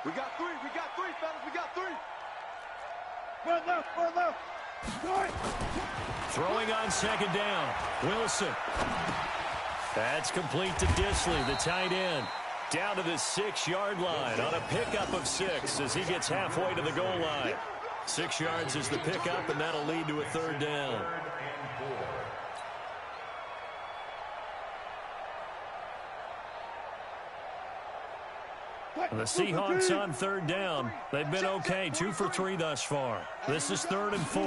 We got three, fellas, we got three. One left. Throwing on second down. Wilson. That's complete to Disley, the tight end. Down to the 6-yard line on a pickup of 6 as he gets halfway to the goal line. 6 yards is the pickup, and that'll lead to a third down. The Seahawks on third down. They've been okay, 2 for 3 thus far. This is 3rd and 4.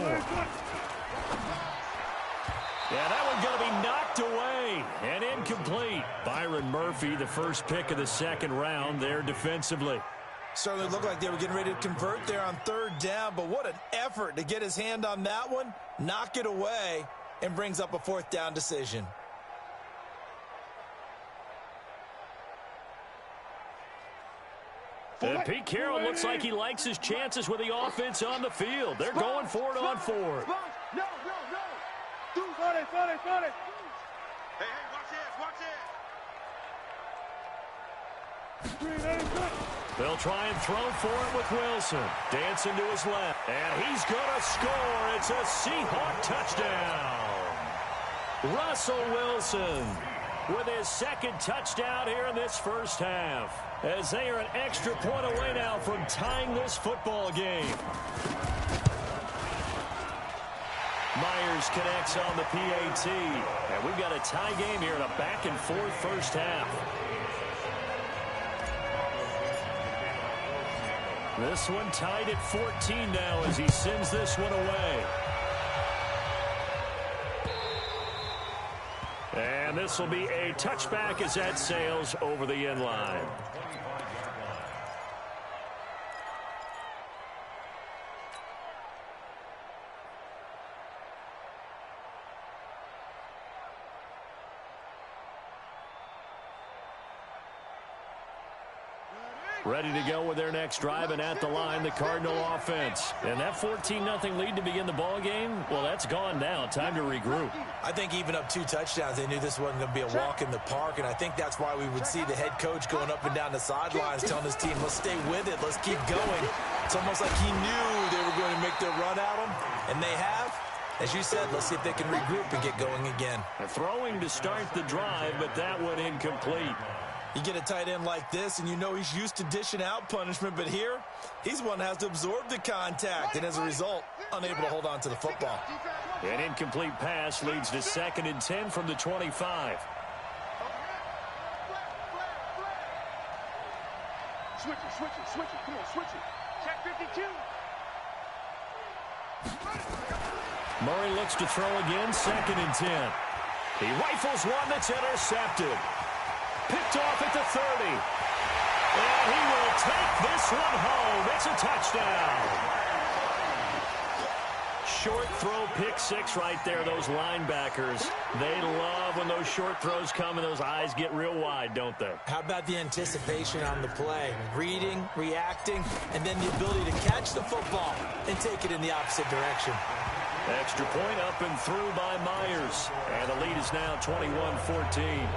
Yeah, that one's going to be knocked away and incomplete. Byron Murphy, the first pick of the second round there defensively. Certainly looked like they were getting ready to convert there on 3rd down, but what an effort to get his hand on that one, knock it away, and brings up a 4th down decision. And Pete Carroll looks like he likes his chances with the offense on the field. They're going for it on 4th. No. Got it. Hey, watch this. They'll try and throw for it with Wilson. Dancing to his left. And he's going to score. It's a Seahawk touchdown. Russell Wilson with his 2nd touchdown here in this first half, as they are an extra point away now from tying this football game. Myers connects on the PAT. And we've got a tie game here in a back-and-forth first half. This one tied at 14 now as he sends this one away. And this will be a touchback as that sails over the end line. Ready to go with their next drive, and at the line, the Cardinal offense. And that 14-0 lead to begin the ball game, well, that's gone now. Time to regroup. I think even up 2 touchdowns, they knew this wasn't going to be a walk in the park, and I think that's why we would see the head coach going up and down the sidelines telling his team, let's stay with it, let's keep going. It's almost like he knew they were going to make their run at him, and they have. As you said, let's see if they can regroup and get going again. Throwing to start the drive, but that one incomplete. You get a tight end like this, and you know he's used to dishing out punishment, but here, he's one that has to absorb the contact, and as a result, unable to hold on to the football. An incomplete pass leads to 2nd and 10 from the 25. Switch it. Come on, switch it. Check 52. Murray looks to throw again, 2nd and 10. He rifles one that's intercepted. Picked off at the 30. And he will take this one home. It's a touchdown. Short throw, pick 6 right there. Those linebackers, they love when those short throws come and those eyes get real wide, don't they? How about the anticipation on the play? Reading, reacting, and then the ability to catch the football and take it in the opposite direction. Extra point up and through by Myers. And the lead is now 21-14.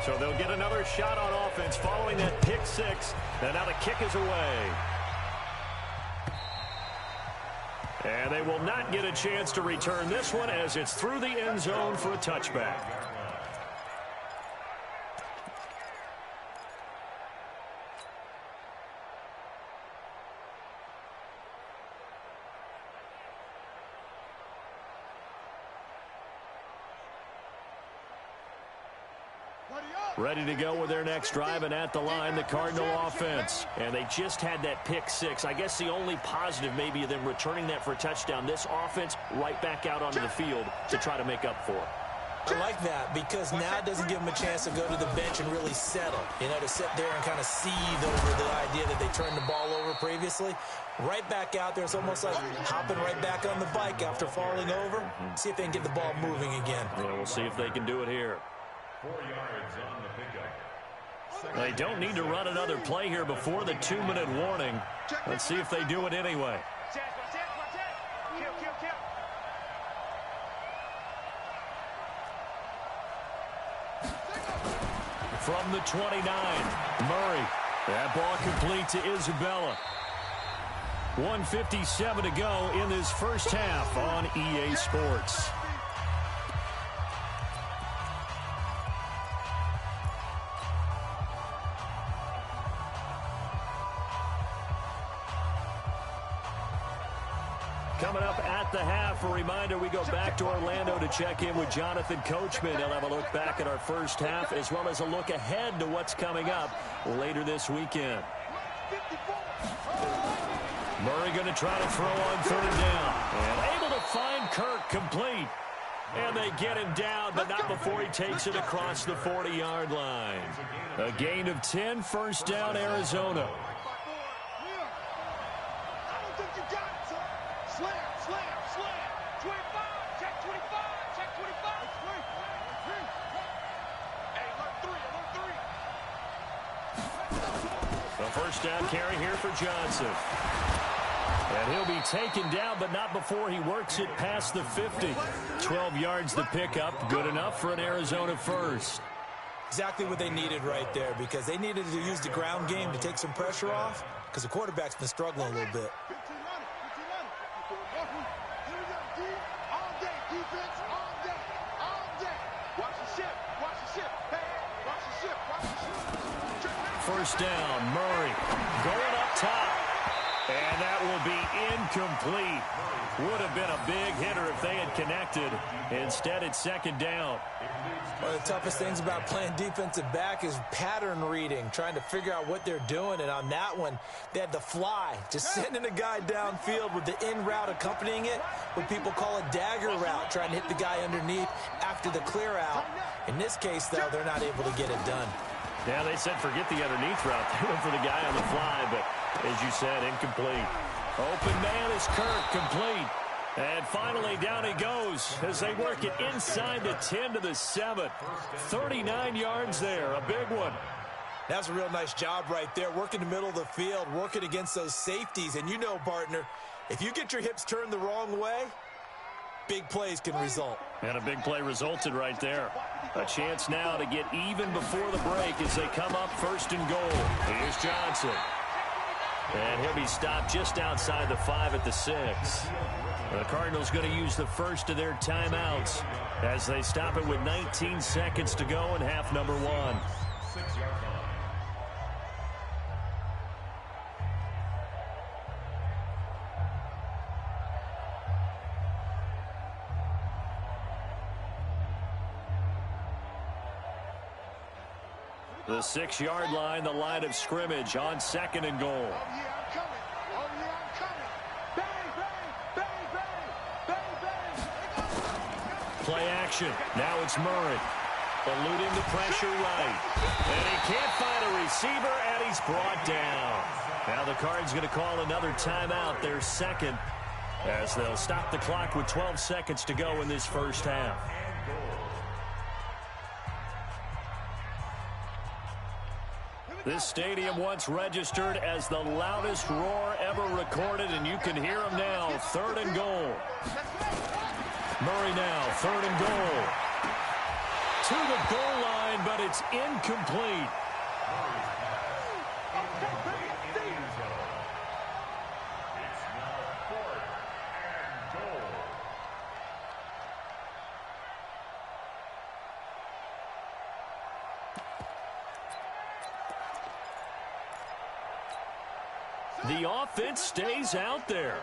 So they'll get another shot on offense following that pick 6. And now the kick is away. And they will not get a chance to return this one as it's through the end zone for a touchback. Ready to go with their next drive, and at the line, the Cardinal offense. And they just had that pick 6. I guess the only positive maybe of them returning that for a touchdown. This offense right back out onto the field to try to make up for it. I like that because now it doesn't give them a chance to go to the bench and really settle. You know, to sit there and kind of seethe over the idea that they turned the ball over previously. Right back out there. It's almost like hopping right back on the bike after falling over. See if they can get the ball moving again. Yeah, we'll see if they can do it here. 4 yards on the pickup. They don't need to run another play here before the 2-minute warning. Let's see if they do it anyway. from the 29. Murray. That ball complete to Isabella. 1:57 to go in this first half on EA Sports. Coming up at the half, a reminder, we go back to Orlando to check in with Jonathan Coachman. He'll have a look back at our first half as well as a look ahead to what's coming up later this weekend. Murray going to try to throw on third down. And able to find Kirk complete. And they get him down, but not before he takes it across the 40-yard line. A gain of 10, first down, Arizona. Slam, slam, slam. 25, check 25, check 25. Hey, alert 3, alert 3. A first down carry here for Johnson. And he'll be taken down, but not before he works it past the 50. 12 yards the pickup, good enough for an Arizona first. Exactly what they needed right there, because they needed to use the ground game to take some pressure off, because the quarterback's been struggling a little bit. First down, Murray going up top. And that will be incomplete. Would have been a big hitter if they had connected. Instead, it's second down. One of the toughest things about playing defensive back is pattern reading, trying to figure out what they're doing. And on that one, they had the fly, just sending a guy downfield with the in route accompanying it, what people call a dagger route, trying to hit the guy underneath after the clear out. In this case, though, they're not able to get it done. Yeah, they said forget the underneath route. They went for the guy on the fly, but as you said, incomplete. Open man is Kirk, complete. And finally, down he goes as they work it inside the 10 to the 7. 39 yards there, a big one. That's a real nice job right there, working the middle of the field, working against those safeties. And you know, partner, if you get your hips turned the wrong way, big plays can result. And a big play resulted right there. A chance now to get even before the break as they come up first and goal. Here's Johnson. And he'll be stopped just outside the 5 at the 6. The Cardinals going to use the first of their timeouts as they stop it with 19 seconds to go in half number 1. The 6-yard line, the line of scrimmage on second and goal. Oh, yeah, I'm coming. Oh, yeah, I'm coming. Bang, bang, bang, bang, bang. Play action. Now it's Murray. Eluding the pressure right. And he can't find a receiver, and he's brought down. Now the Cards going to call another timeout, their second, as they'll stop the clock with 12 seconds to go in this first half. This stadium once registered as the loudest roar ever recorded, and you can hear them now. Third and goal. Murray now, third and goal. To the goal line, but it's incomplete. The offense stays out there.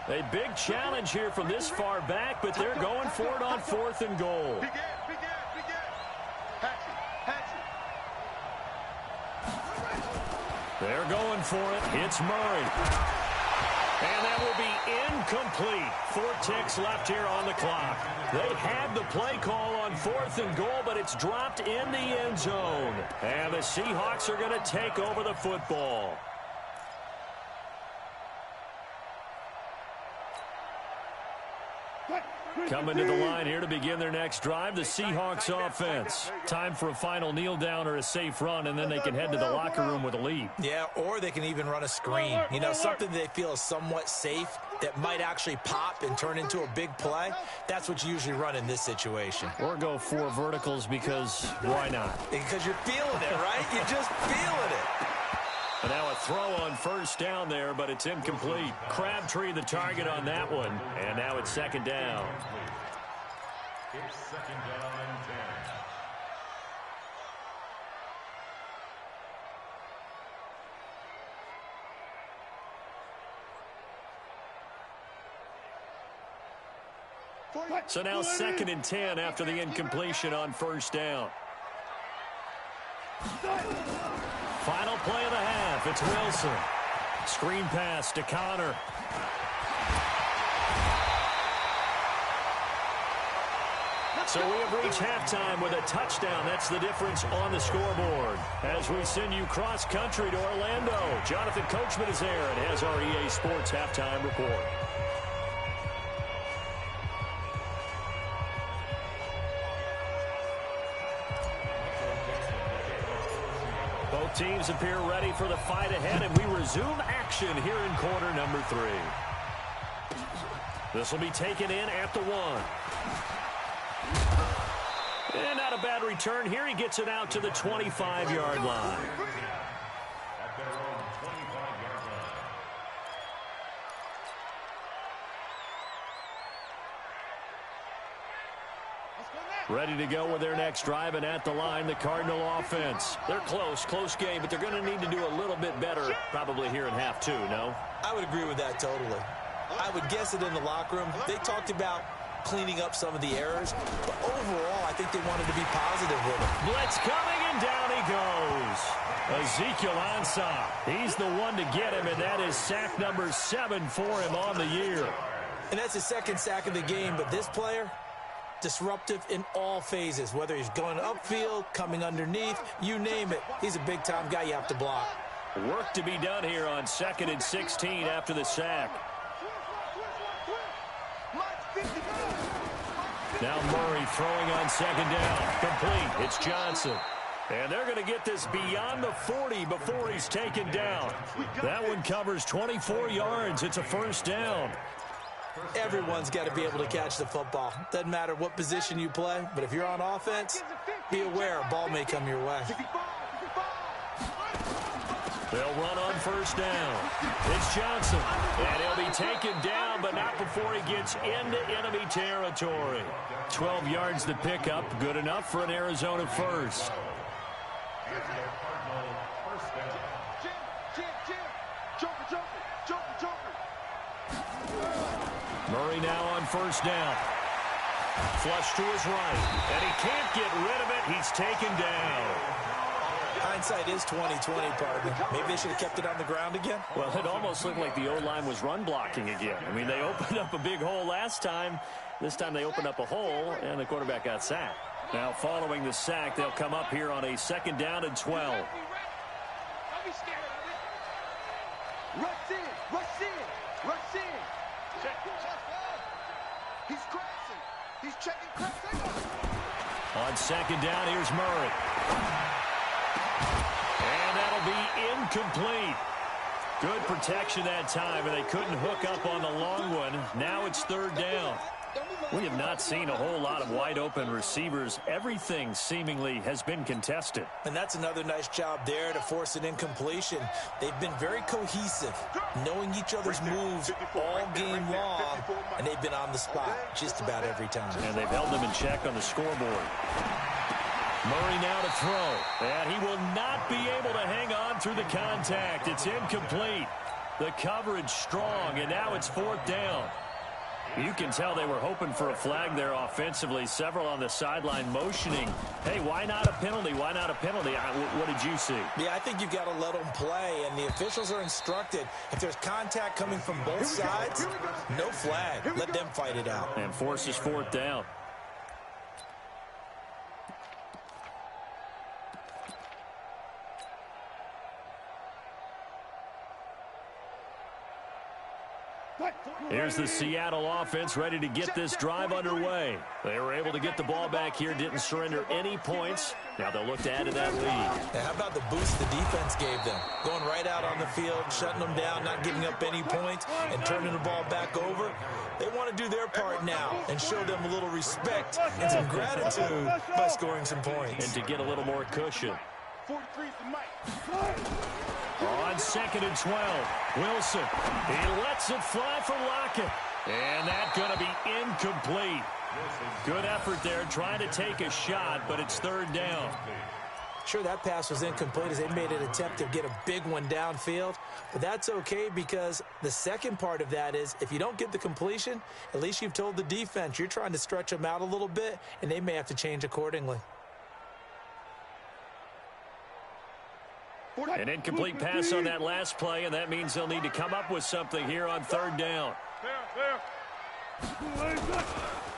A big challenge here from this far back, but they're going for it on fourth and goal. They're going for it. It's Murray. And that will be incomplete. 4 ticks left here on the clock. They had the play call on fourth and goal, but it's dropped in the end zone. And the Seahawks are going to take over the football. Coming to the line here to begin their next drive, the Seahawks offense. Time for a final kneel down or a safe run, and then they can head to the locker room with a lead. Yeah, or they can even run a screen. You know, something they feel is somewhat safe that might actually pop and turn into a big play. That's what you usually run in this situation. Or go 4 verticals because why not? Because you're feeling it, right? You're just feeling it. And now a throw on first down there, but it's incomplete. Crabtree the target on that one, and now it's second down. It's second down and 10. So now second and 10 after the incompletion on first down. Final play of the half. It's Wilson. Screen pass to Connor. So we have reached halftime with a touchdown. That's the difference on the scoreboard. As we send you cross-country to Orlando, Jonathan Coachman is there and has our EA Sports halftime report. Both teams appear ready for the fight ahead, and we resume action here in quarter number 3. This will be taken in at the 1. And not a bad return here. He gets it out to the 25-yard line. At their own 25-yard line. Ready to go with their next drive, and at the line, the Cardinal offense. They're close game, but they're going to need to do a little bit better probably here in half 2, no? I would agree with that totally. I would guess it in the locker room. They talked about cleaning up some of the errors, but overall, I think they wanted to be positive with it. Blitz coming, and down he goes. Ezekiel Ansah. He's the one to get him, and that is sack number 7 for him on the year. And that's his second sack of the game, but this player, disruptive in all phases, whether he's going upfield, coming underneath, you name it. He's a big-time guy you have to block. Work to be done here on 2nd and 16 after the sack. Now Murray throwing on second down. Complete. It's Johnson. And they're going to get this beyond the 40 before he's taken down. That one covers 24 yards. It's a first down. Everyone's got to be able to catch the football. Doesn't matter what position you play, but if you're on offense, be aware a ball may come your way. They'll run on first down. It's Johnson. And he'll be taken down, but not before he gets into enemy territory. 12 yards to pick up. Good enough for an Arizona first. Murray now on first down. Flush to his right. And he can't get rid of it. He's taken down. Hindsight is 20/20, partner. Maybe they should have kept it on the ground again. Well, it almost looked like the O-line was run blocking again. I mean, they opened up a big hole last time. This time they opened up a hole, and the quarterback got sacked. Now, following the sack, they'll come up here on a 2nd down and 12. Don't be scared of it. Rush in. He's crossing. He's checking crossing. On 2nd down, here's Murray. And that'll be incomplete. Good protection that time, and they couldn't hook up on the long one. Now it's 3rd down. We have not seen a whole lot of wide-open receivers. Everything seemingly has been contested. And that's another nice job there to force an incompletion. They've been very cohesive, knowing each other's moves all game long, and they've been on the spot just about every time. And they've held them in check on the scoreboard. Murray now to throw, and he will not be able to hang on through the contact. It's incomplete. The coverage strong, and now it's 4th down. You can tell they were hoping for a flag there offensively. Several on the sideline motioning, hey, why not a penalty? Why not a penalty? What did you see? Yeah, I think you've got to let them play, and the officials are instructed. If there's contact coming from both sides, no flag. Let them fight it out. And forces 4th down. Here's the Seattle offense ready to get this drive underway. They were able to get the ball back here, didn't surrender any points. Now they'll look to add to that lead. Now, how about the boost the defense gave them? Going right out on the field, shutting them down, not giving up any points, and turning the ball back over. They want to do their part now and show them a little respect and some gratitude by scoring some points. And to get a little more cushion. 43 for Mike. On 2nd and 12, Wilson. He lets it fly for Lockett. And that's going to be incomplete. Good effort there trying to take a shot, but it's 3rd down. Sure, that pass was incomplete as they made an attempt to get a big one downfield. But that's okay because the second part of that is if you don't get the completion, at least you've told the defense you're trying to stretch them out a little bit, and they may have to change accordingly. An incomplete pass on that last play, and that means they'll need to come up with something here on 3rd down.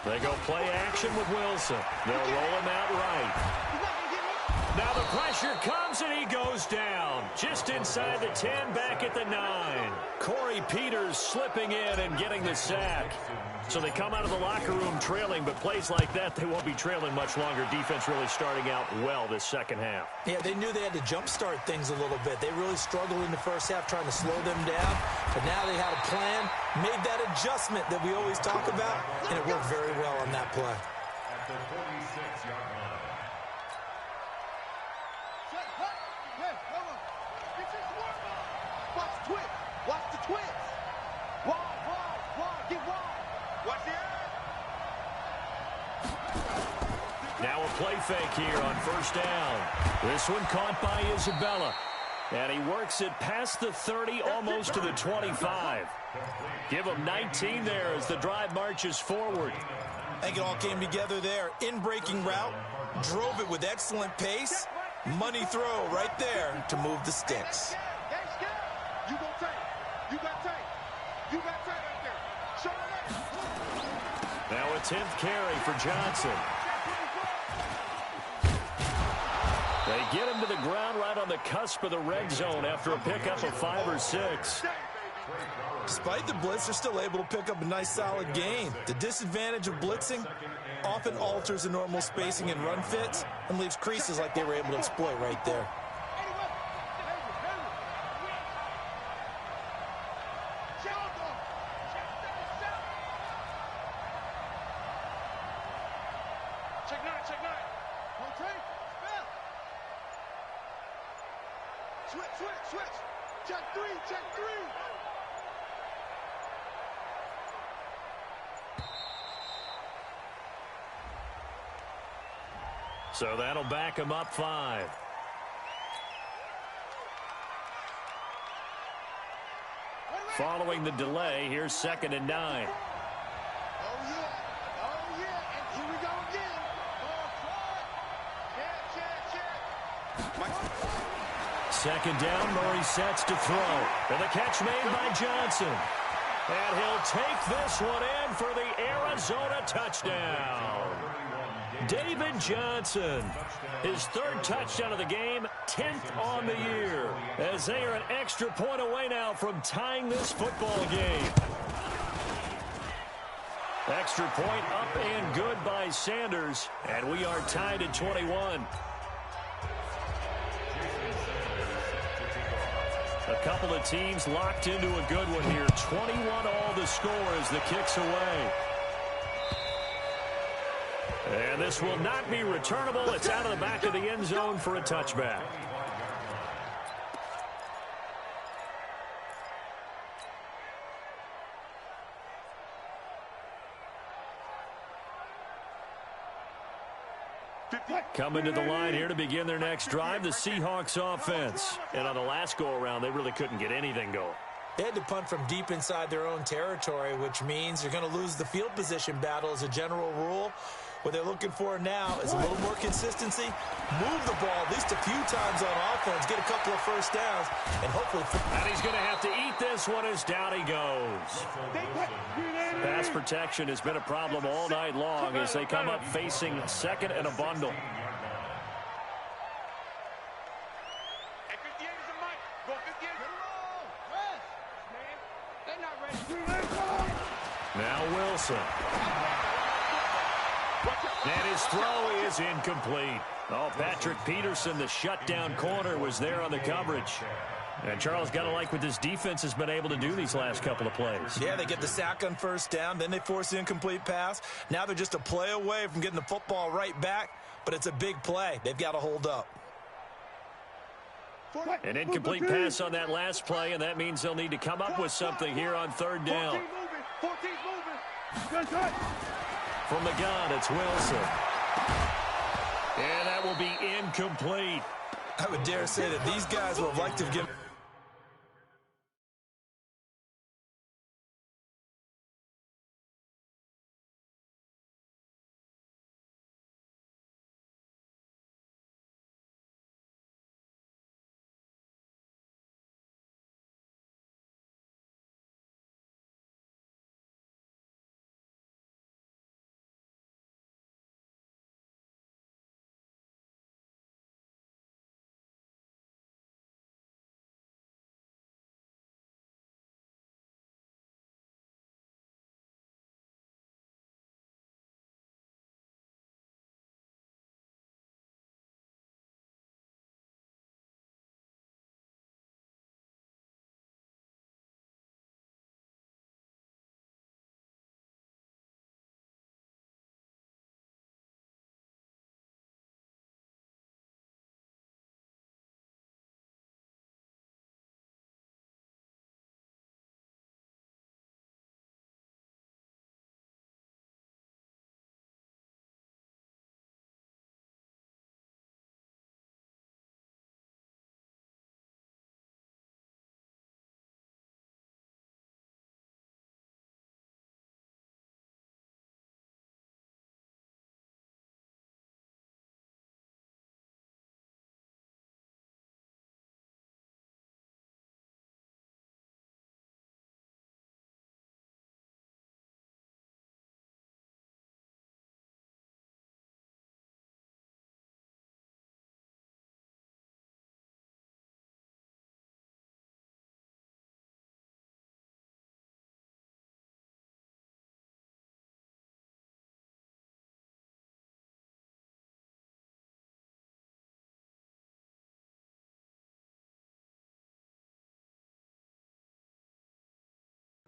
They go play action with Wilson. They'll roll him out right. Now the pressure comes, and he goes down. Just inside the 10, back at the 9. Corey Peters slipping in and getting the sack. So they come out of the locker room trailing, but plays like that, they won't be trailing much longer. Defense really starting out well this second half. Yeah, they knew they had to jumpstart things a little bit. They really struggled in the first half trying to slow them down, but now they had a plan, made that adjustment that we always talk about, and it worked very well on that play. At the 46-yard line. Watch the twist. Watch the twist. Wide, get wide. Watch the air. Now a play fake here on 1st down. This one caught by Isabella. And he works it past the 30, almost to the 25. Give him 19 there as the drive marches forward. I think it all came together there. In-breaking route, drove it with excellent pace. Money throw right there to move the sticks. You gonna take. You got take. You got take right there. Show it. Now a 10th carry for Johnson. They get him to the ground right on the cusp of the red zone after a pickup of 5 or 6. Despite the blitz, they're still able to pick up a nice solid gain. The disadvantage of blitzing often alters the normal spacing and run fits and leaves creases like they were able to exploit right there. Check nine. Rotate. Spell. Switch. Check three. So that'll back him up 5. Following the delay, here's 2nd and 9. Oh, yeah. And here we go again. Check. 2nd down, Murray sets to throw. And the catch made by Johnson. And he'll take this one in for the Arizona touchdown. David Johnson, his 3rd touchdown of the game, 10th on the year, as they are an extra point away now from tying this football game. Extra point up and good by Sanders, and we are tied at 21. A couple of teams locked into a good one here. 21 all the score as the kick's away. And this will not be returnable. It's out of the back of the end zone for a touchback. Coming to the line here to begin their next drive, the Seahawks offense. And on the last go-around, they really couldn't get anything going. They had to punt from deep inside their own territory, which means they're going to lose the field position battle as a general rule. What they're looking for now is a little more consistency, move the ball at least a few times on offense, get a couple of first downs, and hopefully... And he's going to have to eat this one as down he goes. Pass protection has been a problem all night long as they come up facing 2nd and a bundle. Hey, 58 is a mic. Go 58. They're not ready. Wilson. And his throw is incomplete. Oh, Patrick Peterson, the shutdown corner, was there on the coverage. And Charles, got to like what this defense has been able to do these last couple of plays. Yeah, they get the sack on first down, then they force the incomplete pass. Now they're just a play away from getting the football right back, but it's a big play. They've got to hold up. An incomplete pass on that last play, and that means they'll need to come up with something here on third down. 14 moving. From the gun, it's Wilson. And that will be incomplete. I would dare say that these guys would have liked to have given...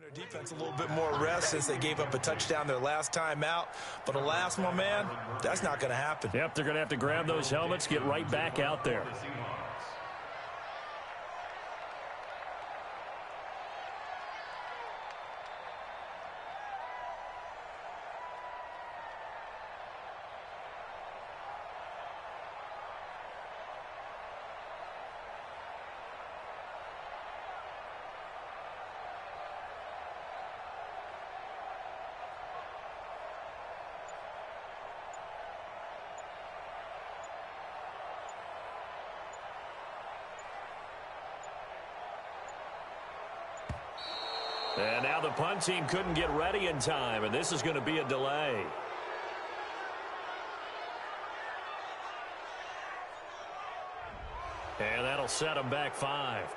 Their defense a little bit more rest since they gave up a touchdown their last time out. But alas, my man, that's not going to happen. Yep, they're going to have to grab those helmets, get right back out there. And now the punt team couldn't get ready in time, and this is going to be a delay. And that'll set them back 5.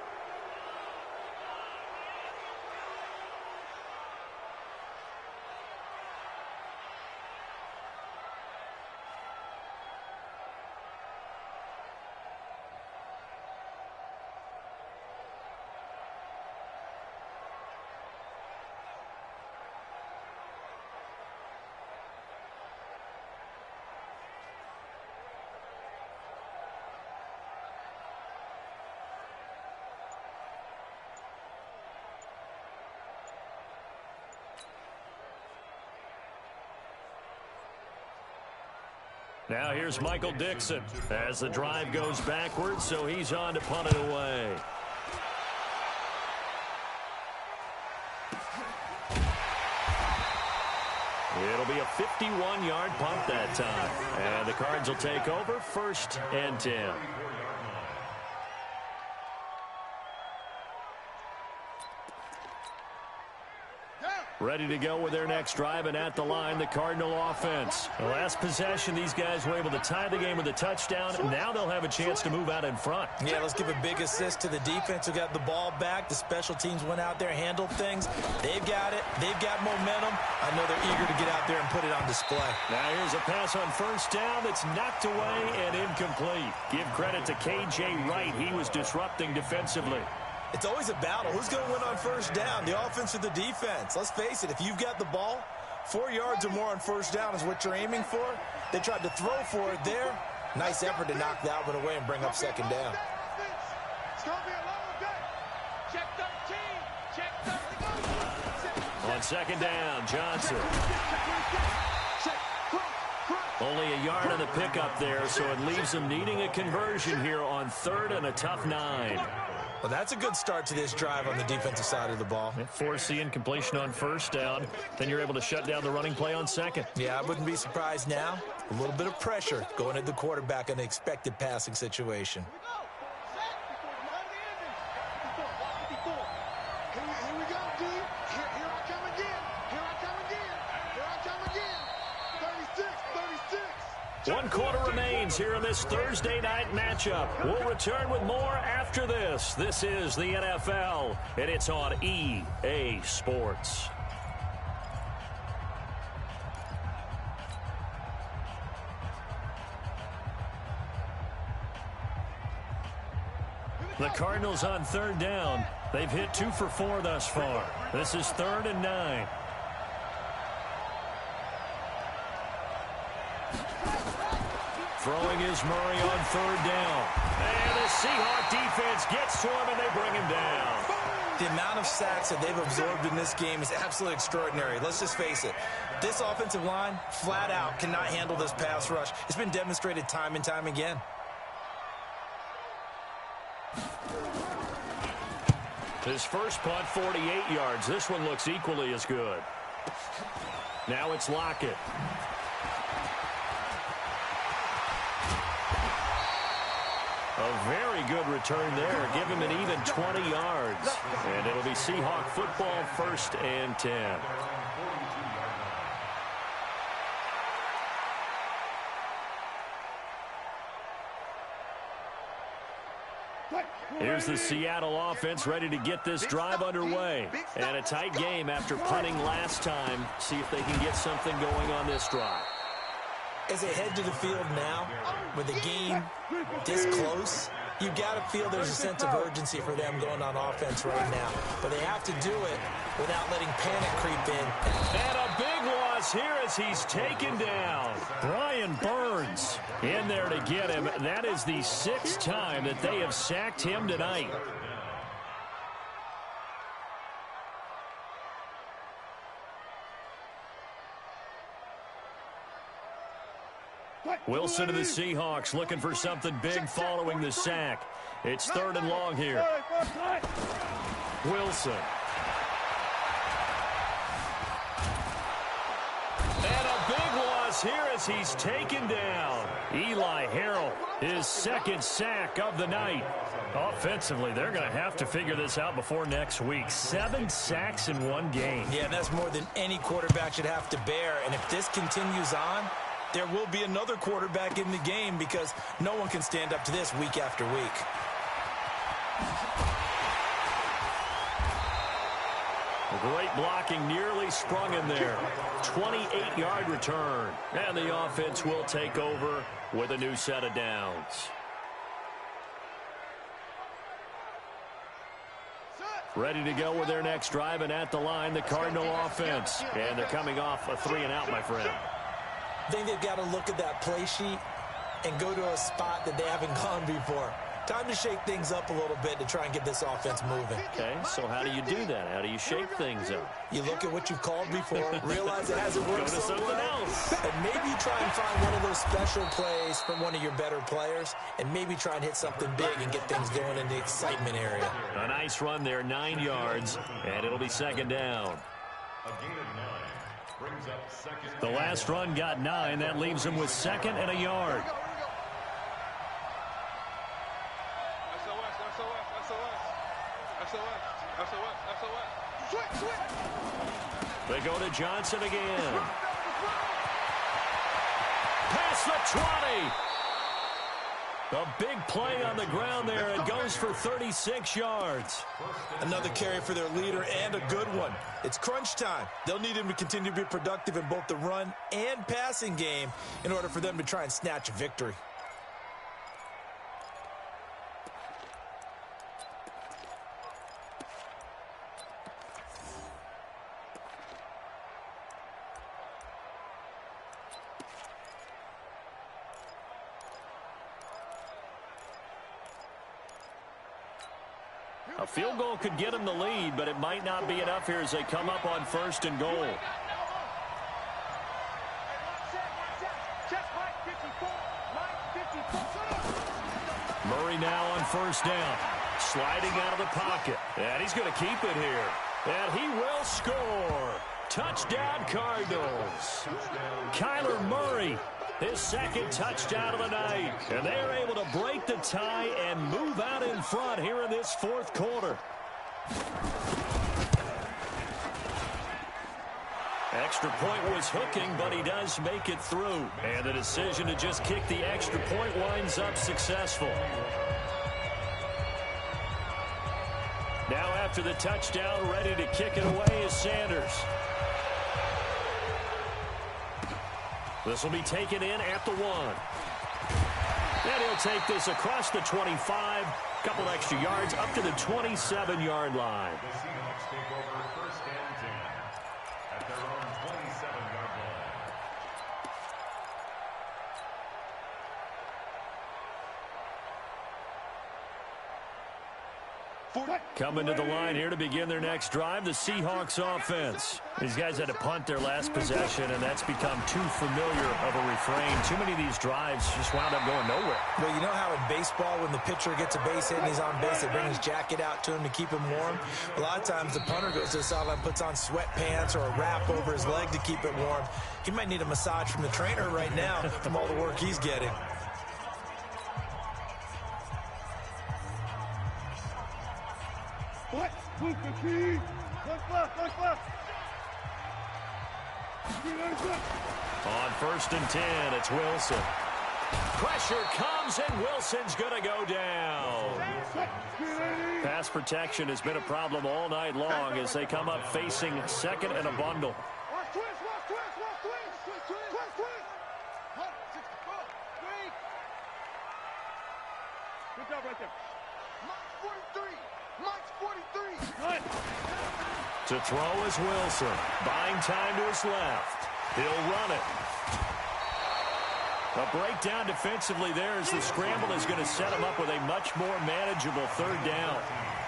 Now here's Michael Dixon as the drive goes backwards, so he's on to punt it away. It'll be a 51-yard punt that time. And the Cards will take over 1st and 10. Down. Ready to go with their next drive, and at the line, the Cardinal offense. The last possession, these guys were able to tie the game with a touchdown. Now they'll have a chance to move out in front. Yeah, let's give a big assist to the defense who got the ball back. The special teams went out there, handled things. They've got it. They've got momentum. I know they're eager to get out there and put it on display. Now here's a pass on first down that's knocked away and incomplete. Give credit to K.J. Wright. He was disrupting defensively. It's always a battle. Who's going to win on first down, the offense or the defense? Let's face it, if you've got the ball, 4 yards or more on first down is what you're aiming for. They tried to throw for it there. Nice effort to knock that one away and bring up second down. It's going to be a long day. Check 13. Check 13. On second down, Johnson. Only a yard on the pickup there, so it leaves them needing a conversion here on 3rd and a tough 9. Well, that's a good start to this drive on the defensive side of the ball. Force the incompletion on first down. Then you're able to shut down the running play on second. Yeah, I wouldn't be surprised now. A little bit of pressure going at the quarterback in an expected passing situation. Here we go, D. Here I come again. Here I come again. Here I come again. 36. 1 quarter remains here in this Thursday night matchup. We'll return with more after this. This is the NFL, and it's on EA Sports. The Cardinals on 3rd down. They've hit 2 for 4 thus far. This is 3rd and 9. Throwing is Murray on 3rd down. And the Seahawk defense gets to him, and they bring him down. The amount of sacks that they've absorbed in this game is absolutely extraordinary. Let's just face it. This offensive line, flat out, cannot handle this pass rush. It's been demonstrated time and time again. His first punt, 48 yards. This one looks equally as good. Now it's Lockett. A very good return there. Give him an even 20 yards. And it'll be Seahawk football, 1st and 10. Here's the Seattle offense ready to get this drive underway. And a tight game after punting last time. See if they can get something going on this drive. As they head to the field now, with the game this close, you've got to feel there's a sense of urgency for them going on offense right now. But they have to do it without letting panic creep in. And a big loss here as he's taken down. Brian Burns in there to get him. That is the 6th time that they have sacked him tonight. Wilson to the Seahawks looking for something big following the sack. It's 3rd and long here. Wilson. And a big loss here as he's taken down. Eli Harrell, his 2nd sack of the night. Offensively, they're going to have to figure this out before next week. 7 sacks in 1 game. Yeah, that's more than any quarterback should have to bear. And if this continues on, there will be another quarterback in the game because no one can stand up to this week after week. Great blocking, nearly sprung in there. 28-yard return. And the offense will take over with a new set of downs. Ready to go with their next drive, and at the line, the Cardinal offense. And they're coming off a 3-and-out, my friend. I think they've got to look at that play sheet and go to a spot that they haven't gone before. Time to shake things up a little bit to try and get this offense moving. Okay, so how do you do that? How do you shake things up? You look at what you've called before, realize it hasn't worked Go to so something well, else. and maybe try and find one of those special plays from one of your better players, and maybe try and hit something big and get things going in the excitement area. A nice run there, 9 yards, and it'll be 2nd down. A gain of 9 brings up 2nd. The last run got 9. That leaves him with 2nd and a yard. SOS. They go to Johnson again. Past the 20. A big play on the ground there. It goes for 36 yards. Another carry for their leader and a good one. It's crunch time. They'll need him to continue to be productive in both the run and passing game in order for them to try and snatch a victory. A field goal could get them the lead, but it might not be enough here as they come up on 1st and goal. Murray now on 1st down. Sliding out of the pocket. And he's going to keep it here. And he will score. Touchdown, Cardinals. Kyler Murray, his 2nd touchdown of the night. And they are able to break the tie and move out in front here in this 4th quarter. Extra point was hooking, but he does make it through. And the decision to just kick the extra point winds up successful. Now after the touchdown, ready to kick it away is Sanders. This will be taken in at the 1. And he'll take this across the 25. Couple extra yards up to the 27-yard line. The Seahawks take over 1st and 10 at their own 27-yard line. Coming to the line here to begin their next drive, the Seahawks offense. These guys had to punt their last possession, and that's become too familiar of a refrain. Too many of these drives just wound up going nowhere. Well, you know how in baseball, when the pitcher gets a base hit and he's on base, they bring his jacket out to him to keep him warm? A lot of times the punter goes to the sideline, puts on sweatpants or a wrap over his leg to keep it warm. He might need a massage from the trainer right now from all the work he's getting. What? Look left. On 1st and 10, it's Wilson. Pressure comes, and Wilson's going to go down. Pass protection has been a problem all night long as they come up facing 2nd and a bundle. Good job right there. Mike's 43. Good. To throw is Wilson. Buying time to his left. He'll run it. A breakdown defensively there as the scramble is going to set him up with a much more manageable 3rd down.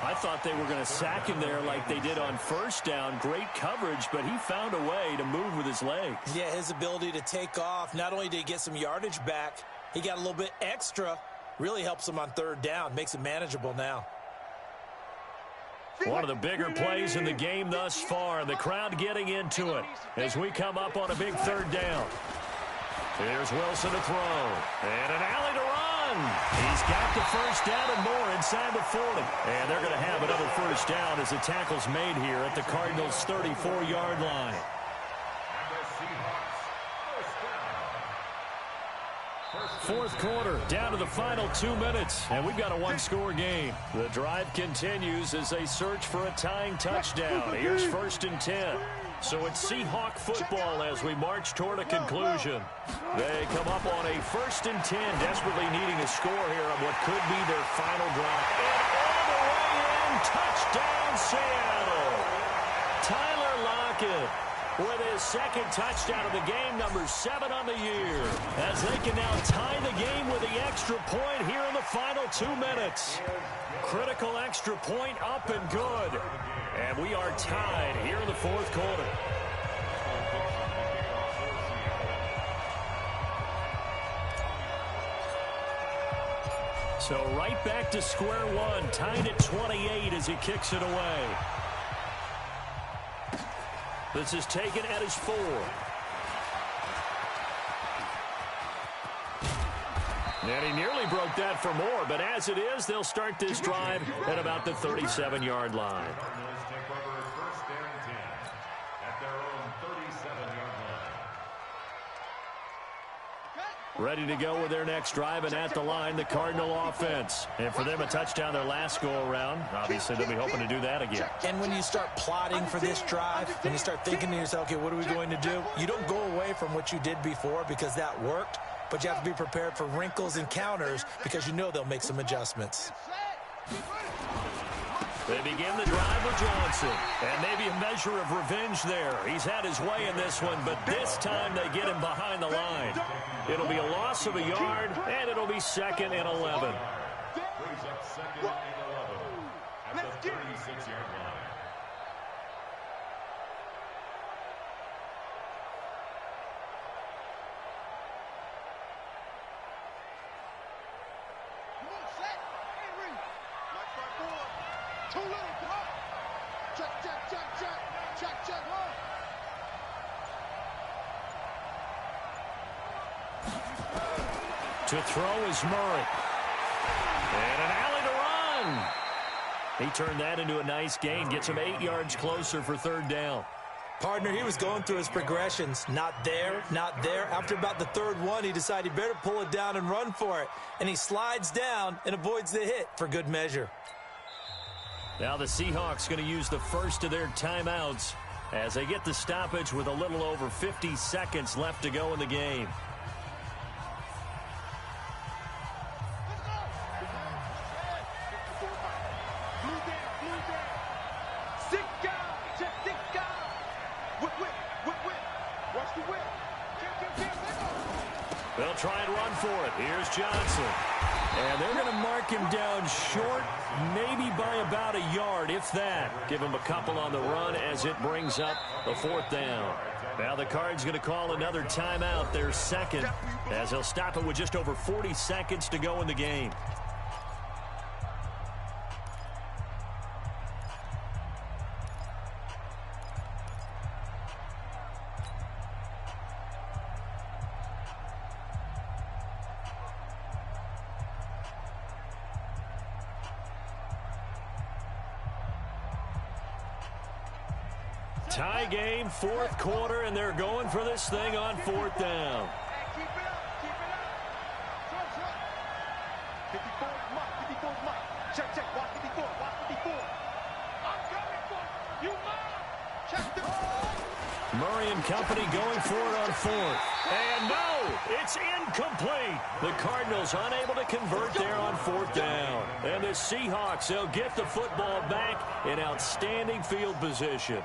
I thought they were going to sack him there like they did on 1st down. Great coverage, but he found a way to move with his legs. Yeah, his ability to take off, not only did he get some yardage back, he got a little bit extra. Really helps him on 3rd down. Makes it manageable now. One of the bigger plays in the game thus far. The crowd getting into it as we come up on a big 3rd down. Here's Wilson to throw. And an alley to run. He's got the 1st down and more inside the 40. And they're going to have another 1st down as the tackle's made here at the Cardinals' 34-yard line. Fourth quarter, down to the final 2 minutes, and we've got a 1-score game. The drive continues as they search for a tying touchdown. Here's 1st and 10. So it's Seahawk football as we march toward a conclusion. They come up on a 1st and 10, desperately needing a score here on what could be their final drive. And all the way in, touchdown Seattle. Tyler Lockett with his 2nd touchdown of the game, number 7 on the year, as they can now tie the game with the extra point here in the final 2 minutes. Critical extra point up and good. And we are tied here in the 4th quarter. So right back to square one, tied at 28 as he kicks it away. This is taken at his 4. And he nearly broke that for more, but as it is, they'll start this drive at about the 37-yard line. Cardinals take over 1st and 10 at their own Ready to go with their next drive, and at the line, the Cardinal offense. And for them, a touchdown their last go-around. Obviously, they'll be hoping to do that again. And when you start plotting for this drive, when you start thinking to yourself, okay, what are we going to do? You don't go away from what you did before because that worked, but you have to be prepared for wrinkles and counters because you know they'll make some adjustments. They begin the drive with Johnson, and maybe a measure of revenge there. He's had his way in this one, but this time they get him behind the line. It'll be a loss of a yard, and it'll be 2nd and 11. Brings up 2nd and 11 at the 36-yard line. Too little. Check. To throw is Murray. And an alley to run. He turned that into a nice gain. Gets him 8 yards closer for 3rd down. Partner, he was going through his progressions. Not there, not there. After about the 3rd one, he decided he better pull it down and run for it. And he slides down and avoids the hit for good measure. Now the Seahawks going to use the first of their timeouts as they get the stoppage with a little over 50 seconds left to go in the game. They'll try and run for it. Here's Johnson. And they're going to mark him down short, maybe by about a yard, if that. Give him a couple on the run as it brings up the 4th down. Now the Cards going to call another timeout, their 2nd, as they'll stop it with just over 40 seconds to go in the game. Tie game, 4th quarter, and they're going for this thing on 4th down. Keep it up. Front. 54 is Mike. Check. Watch 54. I'm coming for you, Mike. Check the ball. Murray and company going for it on 4th. And no, it's incomplete. The Cardinals unable to convert there on 4th down. And the Seahawks, they'll get the football back in outstanding field position.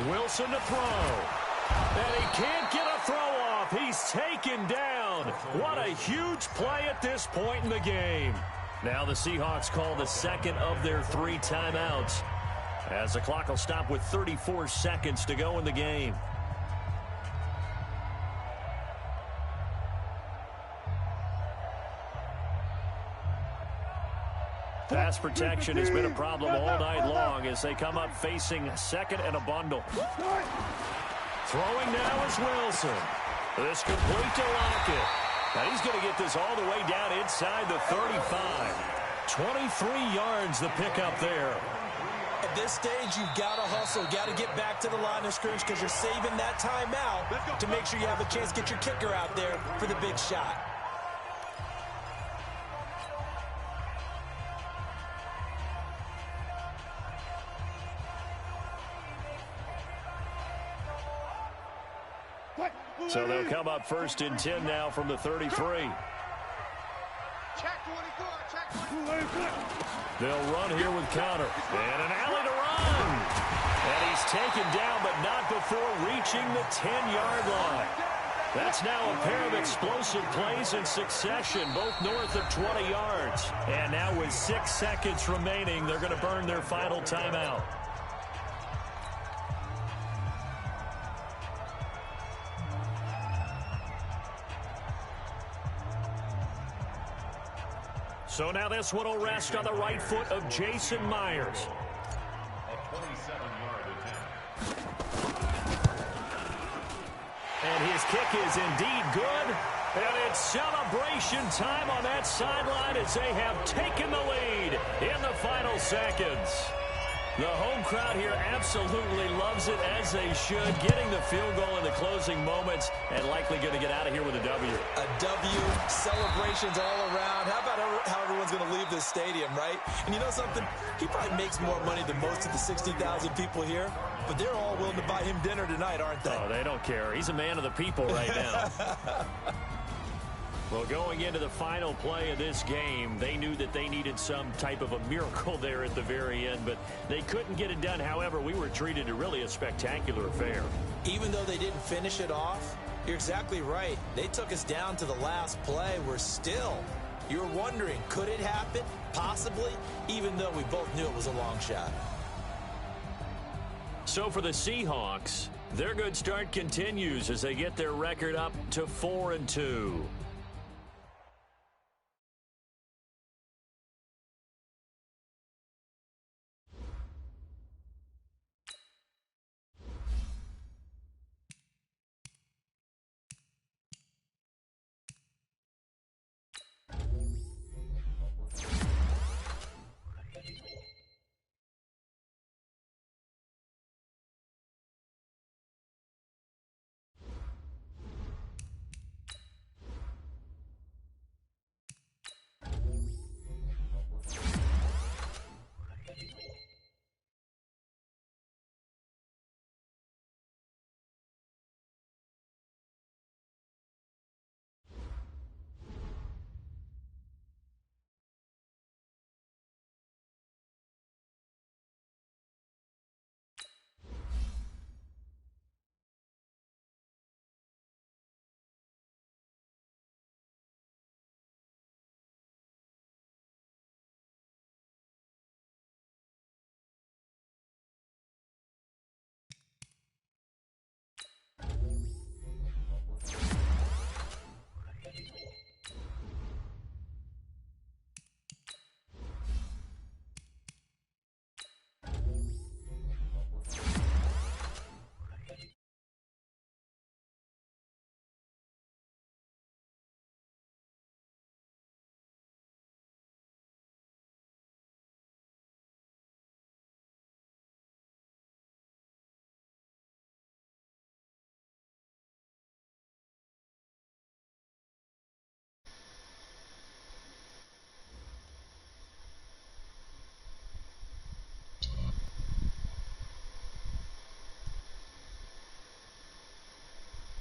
Wilson to throw. And he can't get a throw off. He's taken down. What a huge play at this point in the game. Now the Seahawks call the 2nd of their 3 timeouts, as the clock will stop with 34 seconds to go in the game. Pass protection has been a problem all night long as they come up facing 2nd and a bundle. Throwing now is Wilson. This complete to Lockett. Now he's going to get this all the way down inside the 35. 23 yards the pickup there. At this stage, you've got to hustle. Got to get back to the line of scrimmage because you're saving that timeout to make sure you have a chance to get your kicker out there for the big shot. So they'll come up 1st and 10 now from the 33. They'll run here with Counter. And an alley to run. And he's taken down, but not before reaching the 10-yard line. That's now a pair of explosive plays in succession, both north of 20 yards. And now with 6 seconds remaining, they're going to burn their final timeout. So now this one will rest on the right foot of Jason Myers. A 27-yard attempt. And his kick is indeed good. And it's celebration time on that sideline as they have taken the lead in the final seconds. The home crowd here absolutely loves it, as they should, getting the field goal in the closing moments and likely going to get out of here with a W. A W, celebrations all around. How about how everyone's going to leave this stadium, right? And you know something? He probably makes more money than most of the 60,000 people here, but they're all willing to buy him dinner tonight, aren't they? Oh, they don't care. He's a man of the people right now. Well, going into the final play of this game, they knew that they needed some type of a miracle there at the very end, but they couldn't get it done. However, we were treated to really a spectacular affair. Even though they didn't finish it off, you're exactly right. They took us down to the last play. You're wondering, could it happen? Possibly, even though we both knew it was a long shot. So for the Seahawks, their good start continues as they get their record up to 4-2.